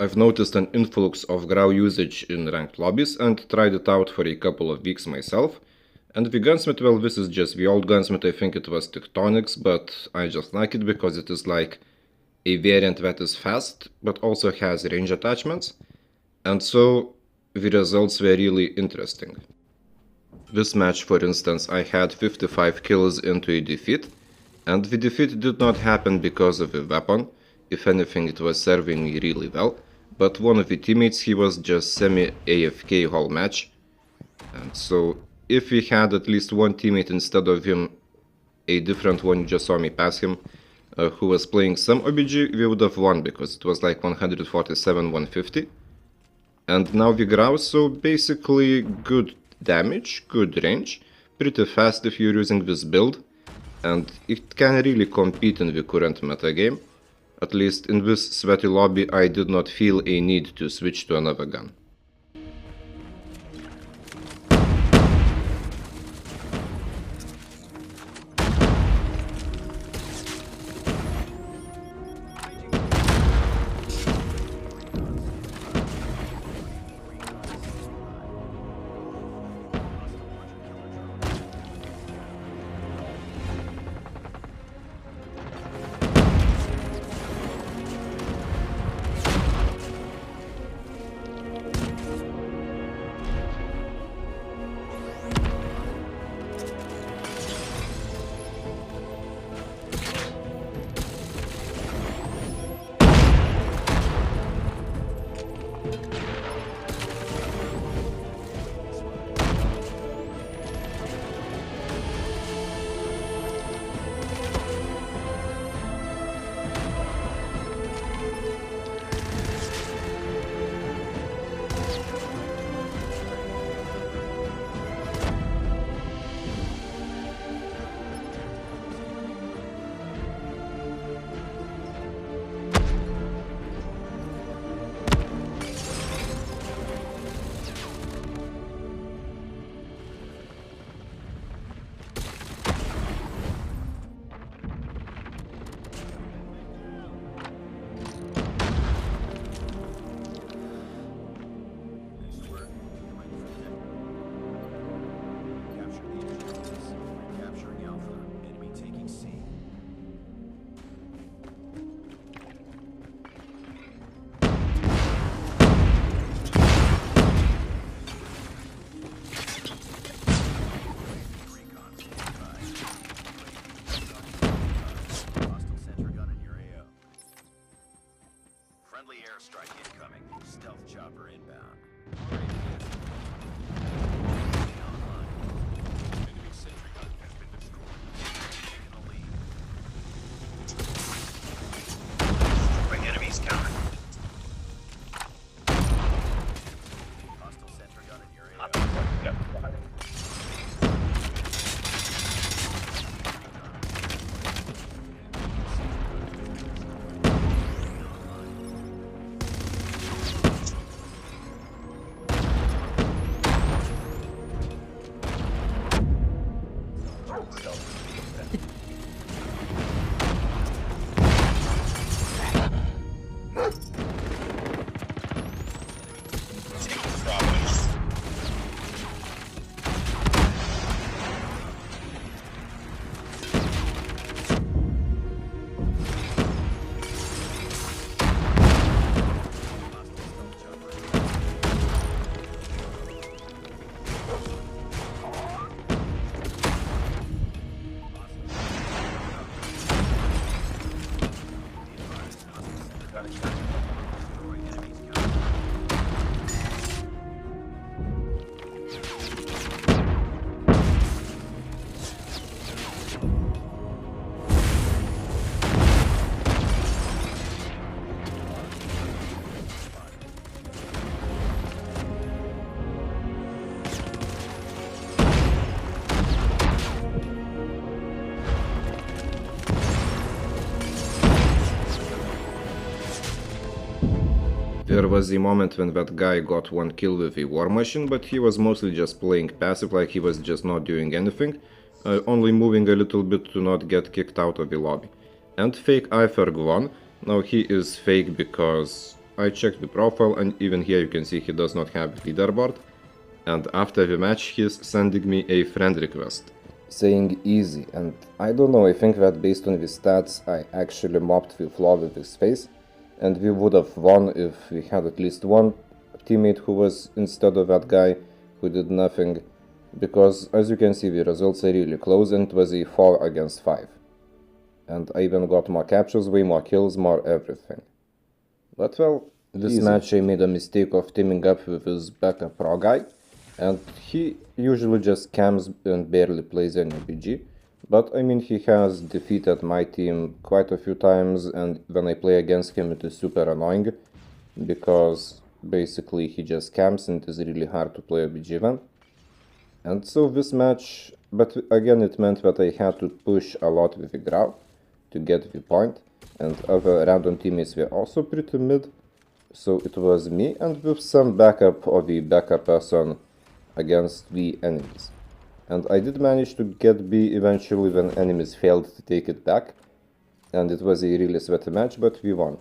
I've noticed an influx of Grau usage in ranked lobbies and tried it out for a couple of weeks myself. And the Gunsmith, well, this is just the old Gunsmith. I think it was Tectonics, but I just like it because it is like a variant that is fast, but also has range attachments. And so the results were really interesting. This match, for instance, I had 55 kills into a defeat, and the defeat did not happen because of the weapon. If anything, it was serving me really well, but one of the teammates, he was just semi-AFK whole match. And so if we had at least one teammate instead of him, a different one, you just saw me pass him, who was playing some OBG, we would have won because it was like 147-150. And now the Grau, so basically good damage, good range, pretty fast if you're using this build, and it can really compete in the current metagame. At least in this sweaty lobby I did not feel a need to switch to another gun. Airstrike incoming. Stealth chopper inbound. Enemy sentry gun has been destroyed. Taking the lead. Destroying enemies counter. Hostile sentry gun in your AO. There was a moment when that guy got one kill with a war machine, but he was mostly just playing passive, like he was just not doing anything, only moving a little bit to not get kicked out of the lobby. And fake iFerg won. Now he is fake because I checked the profile, and even here you can see he does not have leaderboard. And after the match he's sending me a friend request, saying easy, and I don't know, I think that based on the stats I actually mopped the floor with his face, and we would have won if we had at least one teammate who was instead of that guy who did nothing, because as you can see the results are really close and it was a 4 against 5. And I even got more captures, way more kills, more everything. But well, this match I made a mistake of teaming up with his backup pro guy, and he usually just camps and barely plays any BG. But I mean, he has defeated my team quite a few times, and when I play against him it is super annoying, because basically he just camps and it is really hard to play a BG then. And so this match, but again it meant that I had to push a lot with the Grau to get the point, and other random teammates were also pretty mid, so it was me and with some backup of the backup person against the enemies. And I did manage to get B eventually when enemies failed to take it back, and it was a really sweaty match, but we won.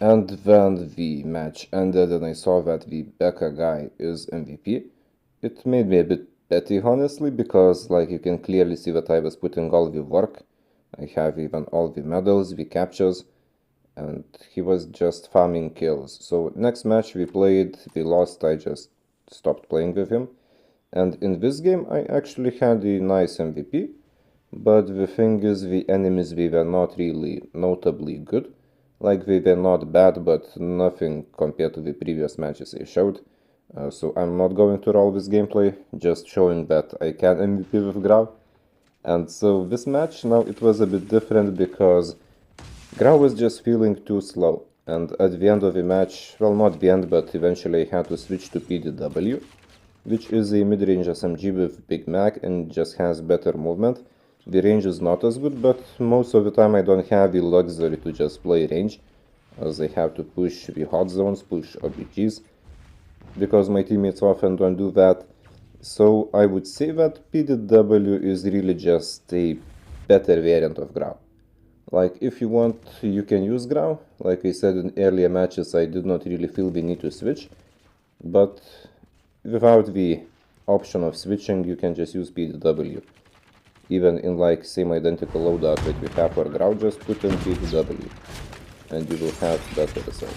And when the match ended and I saw that the Becca guy is MVP, it made me a bit petty, honestly, because like you can clearly see that I was putting all the work. I have even all the medals, the captures, and he was just farming kills. So next match we played, we lost, I just stopped playing with him. And in this game I actually had a nice MVP, but the thing is the enemies, they were not really notably good. Like, they were not bad, but nothing compared to the previous matches I showed. So I'm not going to roll this gameplay, just showing that I can MVP with Grau. And so this match, now it was a bit different because Grau was just feeling too slow. And at the end of the match, well, not the end, but eventually I had to switch to PDW, which is a mid-range SMG with Big Mag and just has better movement. The range is not as good, but most of the time I don't have the luxury to just play range, as I have to push the hot zones, push OBGs, because my teammates often don't do that. So I would say that PDW is really just a better variant of Grau. Like, if you want, you can use Grau. Like I said in earlier matches, I did not really feel the need to switch, but without the option of switching, you can just use PDW. Even in like same identical loadout that we have for Grau, just put in PDW and you will have better results.